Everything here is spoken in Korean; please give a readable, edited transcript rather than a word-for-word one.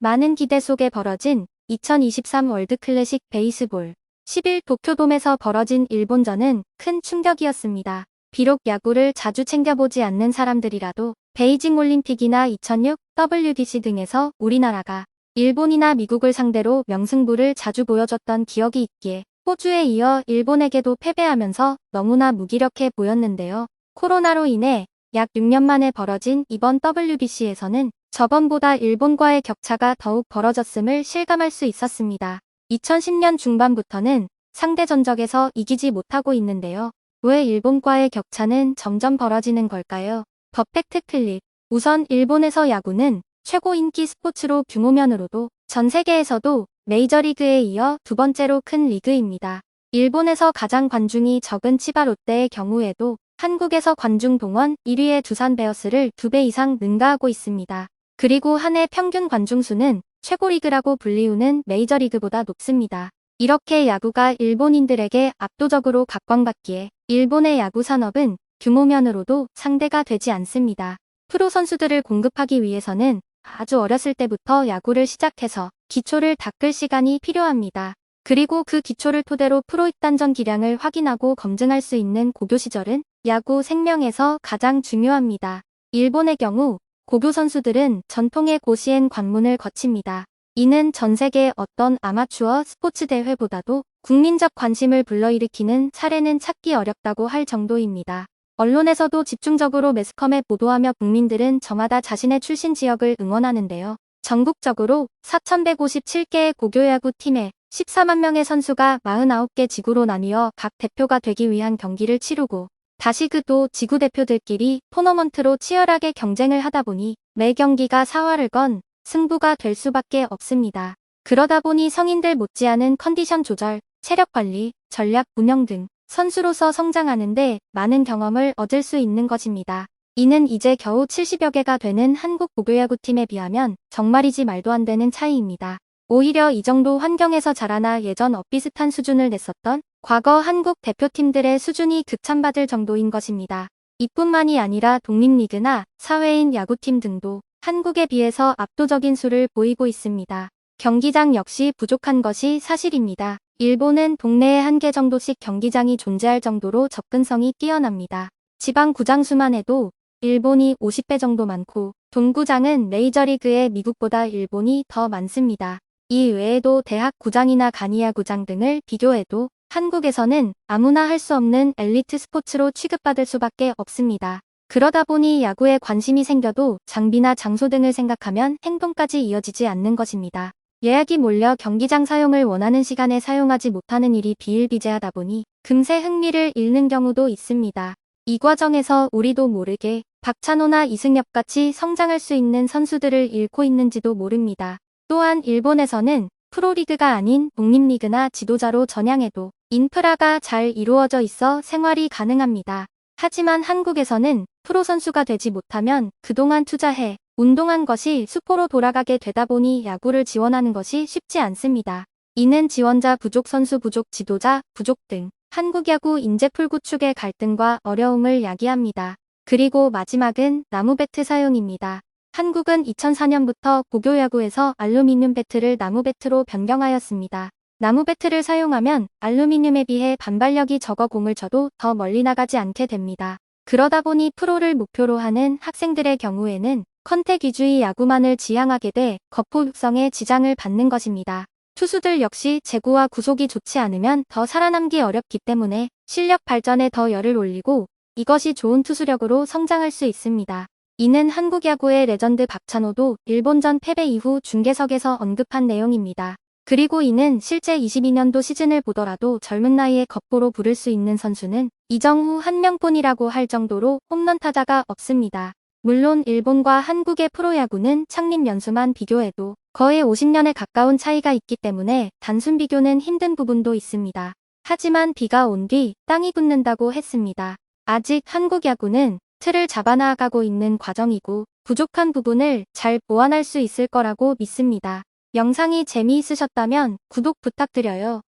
많은 기대 속에 벌어진 2023 월드클래식 베이스볼 10일 도쿄돔에서 벌어진 일본전은 큰 충격이었습니다. 비록 야구를 자주 챙겨보지 않는 사람들이라도 베이징 올림픽이나 2006 WBC 등에서 우리나라가 일본이나 미국을 상대로 명승부를 자주 보여줬던 기억이 있기에 호주에 이어 일본에게도 패배하면서 너무나 무기력해 보였는데요. 코로나로 인해 약 6년 만에 벌어진 이번 WBC에서는 저번보다 일본과의 격차가 더욱 벌어졌음을 실감할 수 있었습니다. 2010년 중반부터는 상대 전적에서 이기지 못하고 있는데요. 왜 일본과의 격차는 점점 벌어지는 걸까요? 더 팩트 클릭. 우선 일본에서 야구는 최고 인기 스포츠로 규모면으로도 전 세계에서도 메이저리그에 이어 두 번째로 큰 리그입니다. 일본에서 가장 관중이 적은 치바 롯데의 경우에도 한국에서 관중 동원 1위의 두산 베어스를 2배 이상 능가하고 있습니다. 그리고 한 해 평균 관중 수는 최고리그라고 불리우는 메이저리그보다 높습니다. 이렇게 야구가 일본인들에게 압도적으로 각광받기에 일본의 야구 산업은 규모면으로도 상대가 되지 않습니다. 프로 선수들을 공급하기 위해서는 아주 어렸을 때부터 야구를 시작해서 기초를 닦을 시간이 필요합니다. 그리고 그 기초를 토대로 프로 입단전 기량을 확인하고 검증할 수 있는 고교 시절은 야구 생명에서 가장 중요합니다. 일본의 경우 고교 선수들은 전통의 고시엔 관문을 거칩니다. 이는 전 세계 어떤 아마추어 스포츠 대회보다도 국민적 관심을 불러일으키는 사례는 찾기 어렵다고 할 정도입니다. 언론에서도 집중적으로 매스컴에 보도하며 국민들은 저마다 자신의 출신 지역을 응원하는데요. 전국적으로 4,157개의 고교야구 팀에 14만 명의 선수가 49개 지구로 나뉘어 각 대표가 되기 위한 경기를 치르고 다시 그 또 지구 대표들끼리 토너먼트로 치열하게 경쟁을 하다 보니 매 경기가 사활을 건 승부가 될 수밖에 없습니다. 그러다 보니 성인들 못지않은 컨디션 조절, 체력 관리, 전략 운영 등 선수로서 성장하는데 많은 경험을 얻을 수 있는 것입니다. 이는 이제 겨우 70여 개가 되는 한국 고교야구팀에 비하면 정말이지 말도 안 되는 차이입니다. 오히려 이 정도 환경에서 자라나 예전 엇비슷한 수준을 냈었던 과거 한국 대표팀들의 수준이 극찬받을 정도인 것입니다. 이뿐만이 아니라 독립리그나 사회인 야구팀 등도 한국에 비해서 압도적인 수를 보이고 있습니다. 경기장 역시 부족한 것이 사실입니다. 일본은 동네에 한 개 정도씩 경기장이 존재할 정도로 접근성이 뛰어납니다. 지방 구장 수만 해도 일본이 50배 정도 많고 동구장은 메이저리그의 미국보다 일본이 더 많습니다. 이 외에도 대학 구장이나 가니야 구장 등을 비교해도 한국에서는 아무나 할 수 없는 엘리트 스포츠로 취급받을 수밖에 없습니다. 그러다 보니 야구에 관심이 생겨도 장비나 장소 등을 생각하면 행동까지 이어지지 않는 것입니다. 예약이 몰려 경기장 사용을 원하는 시간에 사용하지 못하는 일이 비일비재하다 보니 금세 흥미를 잃는 경우도 있습니다. 이 과정에서 우리도 모르게 박찬호나 이승엽같이 성장할 수 있는 선수들을 잃고 있는지도 모릅니다. 또한 일본에서는 프로리그가 아닌 독립리그나 지도자로 전향해도 인프라가 잘 이루어져 있어 생활이 가능합니다. 하지만 한국에서는 프로 선수가 되지 못하면 그동안 투자해 운동한 것이 수포로 돌아가게 되다 보니 야구를 지원하는 것이 쉽지 않습니다. 이는 지원자 부족, 선수 부족, 지도자 부족 등 한국 야구 인재풀 구축의 갈등과 어려움을 야기합니다. 그리고 마지막은 나무 배트 사용입니다. 한국은 2004년부터 고교 야구에서 알루미늄 배트를 나무 배트로 변경하였습니다. 나무 배트를 사용하면 알루미늄에 비해 반발력이 적어 공을 쳐도 더 멀리 나가지 않게 됩니다. 그러다 보니 프로를 목표로 하는 학생들의 경우에는 컨택 위주의 야구만을 지향하게 돼 거포 육성에 지장을 받는 것입니다. 투수들 역시 제구와 구속이 좋지 않으면 더 살아남기 어렵기 때문에 실력 발전에 더 열을 올리고 이것이 좋은 투수력으로 성장할 수 있습니다. 이는 한국 야구의 레전드 박찬호도 일본전 패배 이후 중계석에서 언급한 내용입니다. 그리고 이는 실제 22년도 시즌을 보더라도 젊은 나이에 겉보로 부를 수 있는 선수는 이정후 한 명뿐이라고 할 정도로 홈런 타자가 없습니다. 물론 일본과 한국의 프로야구는 창립 연수만 비교해도 거의 50년에 가까운 차이가 있기 때문에 단순 비교는 힘든 부분도 있습니다. 하지만 비가 온 뒤 땅이 굳는다고 했습니다. 아직 한국 야구는 틀을 잡아나가고 있는 과정이고 부족한 부분을 잘 보완할 수 있을 거라고 믿습니다. 영상이 재미있으셨다면 구독 부탁드려요.